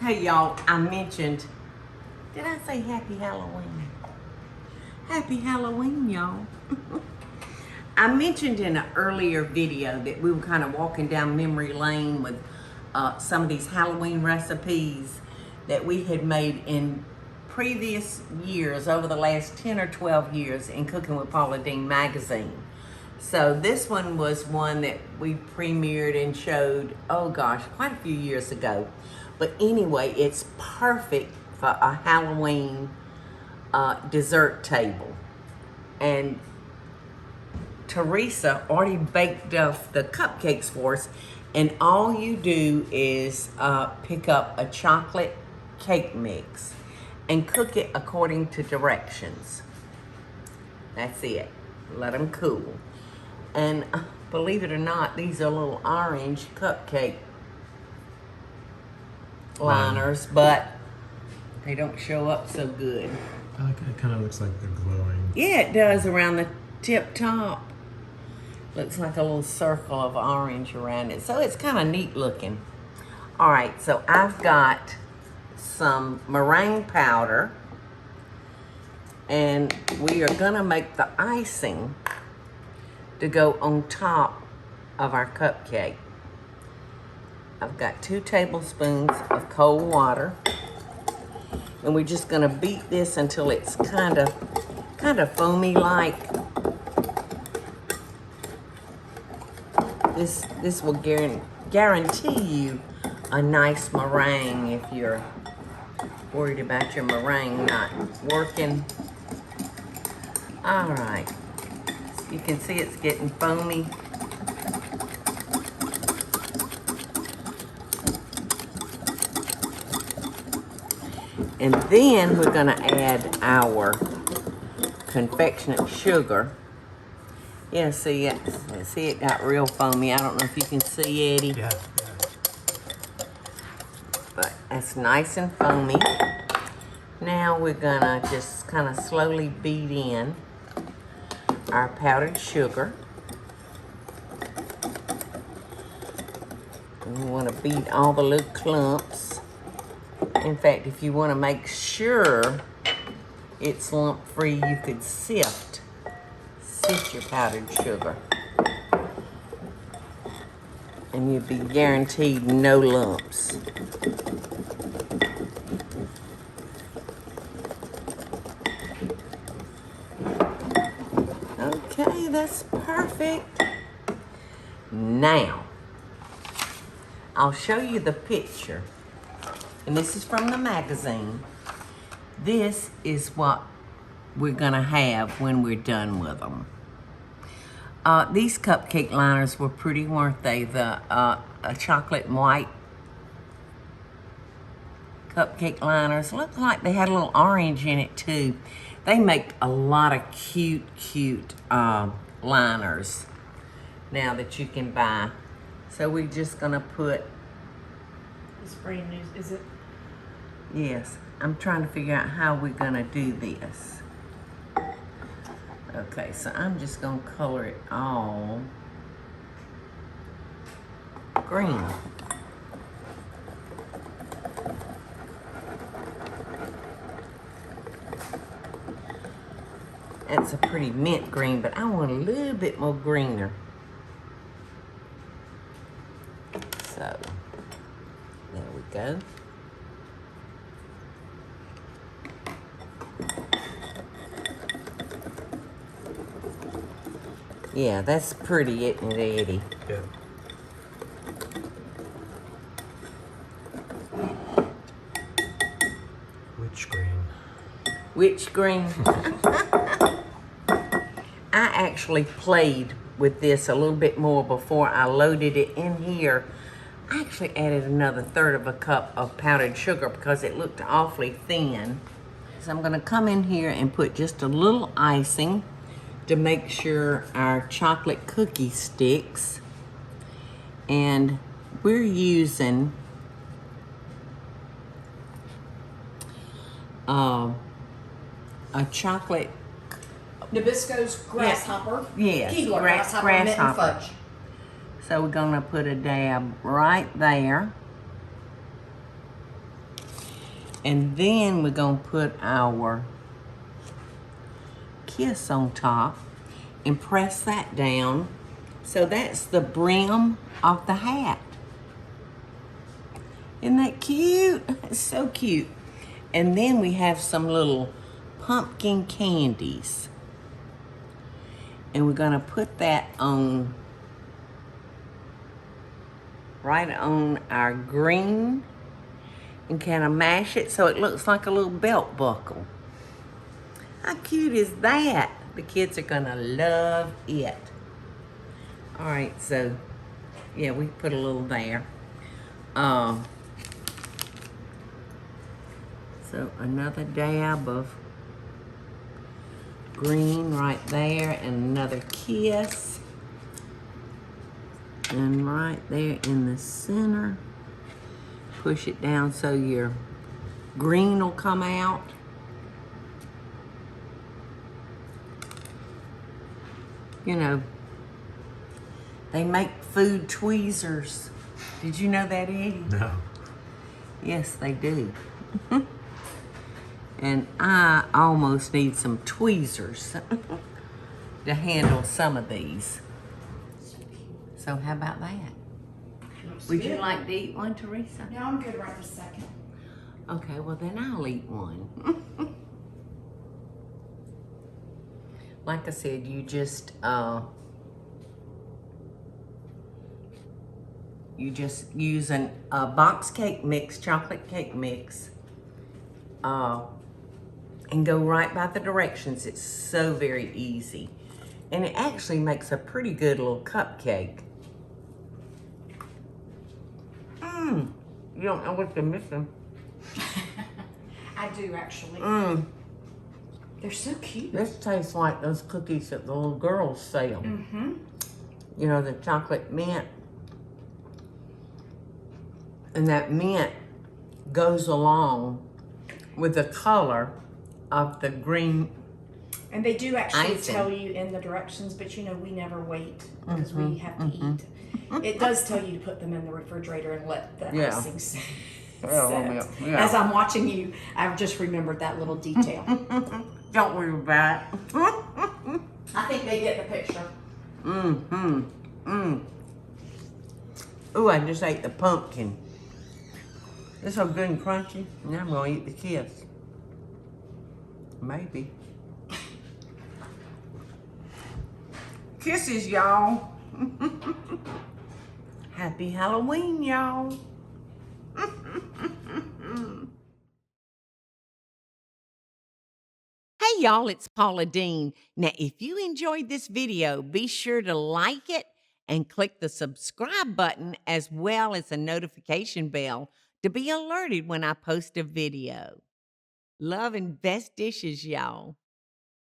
Hey y'all, I mentioned, did I say happy Halloween? Happy Halloween, y'all. I mentioned in an earlier video that we were kind of walking down memory lane with some of these Halloween recipes that we had made in previous years, over the last 10 or 12 years in Cooking with Paula Deen magazine. So this one was one that we premiered and showed, oh gosh, quite a few years ago. But anyway, it's perfect for a Halloween dessert table. And Teresa already baked up the cupcakes for us, and all you do is pick up a chocolate cake mix and cook it according to directions. That's it. Let them cool. And believe it or not, these are little orange cupcake liners, but they don't show up so good. It kind of looks like they're glowing. Yeah, it does around the tip top. Looks like a little circle of orange around it. So it's kind of neat looking. All right, so I've got some meringue powder, and we are gonna make the icing to go on top of our cupcake. I've got 2 tablespoons of cold water, and we're just gonna beat this until it's kind of foamy like. This will guarantee you a nice meringue if you're worried about your meringue not working. All right, you can see it's getting foamy. And then we're gonna add our confectionate sugar. Yeah, see it got real foamy. I don't know if you can see, Eddie. Yeah. But that's nice and foamy. Now we're gonna just kind of slowly beat in our powdered sugar. And we want to beat all the little clumps. In fact, if you want to make sure it's lump-free, you could sift your powdered sugar. And you'd be guaranteed no lumps. Okay, that's perfect. Now, I'll show you the picture. And this is from the magazine. This is what we're gonna have when we're done with them. These cupcake liners were pretty, weren't they? The chocolate and white cupcake liners. Looked like they had a little orange in it too. They make a lot of cute liners now that you can buy. So we're just gonna put. It's brand new, is it? Yes, I'm trying to figure out how we're gonna do this. Okay, so I'm just gonna color it all green. That's a pretty mint green, but I want a little bit more greener. So, there we go. Yeah, that's pretty, isn't it, Eddie? Yeah. Witch green. Witch green. I actually played with this a little bit more before I loaded it in here. I actually added another 1/3 of a cup of powdered sugar because it looked awfully thin. So I'm gonna come in here and put just a little icing to make sure our chocolate cookie sticks. And we're using a chocolate Nabisco's grasshopper. Yes, Keebler grasshopper, mint and grasshopper. fudge. So we're gonna put a dab right there. And then we're gonna put our kiss on top and press that down. So that's the brim of the hat. Isn't that cute? It's so cute. And then we have some little pumpkin candies. And we're gonna put that on, right on our green, and kind of mash it so it looks like a little belt buckle. How cute is that? The kids are gonna love it. All right, so yeah, we put a little there. So another dab of green right there, and another kiss. And right there in the center, push it down so your green will come out. You know, they make food tweezers. Did you know that, Eddie? No. Yes, they do. And I almost need some tweezers to handle some of these. So how about that? Would you like to eat one, Teresa? No, I'm good right this second. Okay, well then I'll eat one. Like I said, you just use a box cake mix, chocolate cake mix, and go right by the directions. It's so very easy. And it actually makes a pretty good little cupcake. You don't know what they're missing. I do actually. They're so cute. This tastes like those cookies that the little girls sell. Mm-hmm. You know, the chocolate mint. And that mint goes along with the color of the green. And they do actually icing. tell you in the directions, but you know, we never wait because we have to eat. It does tell you to put them in the refrigerator and let the Yeah. icing set. Yeah, yeah. As I'm watching you, I've just remembered that little detail. Don't worry about it. I think they get the picture. Ooh, I just ate the pumpkin. It's so good and crunchy. Now I'm gonna eat the kiss. Maybe. Kisses, y'all. Happy Halloween, y'all. Hey y'all, it's Paula Deen. Now, if you enjoyed this video, be sure to like it and click the subscribe button as well as the notification bell to be alerted when I post a video. Love and best dishes, y'all.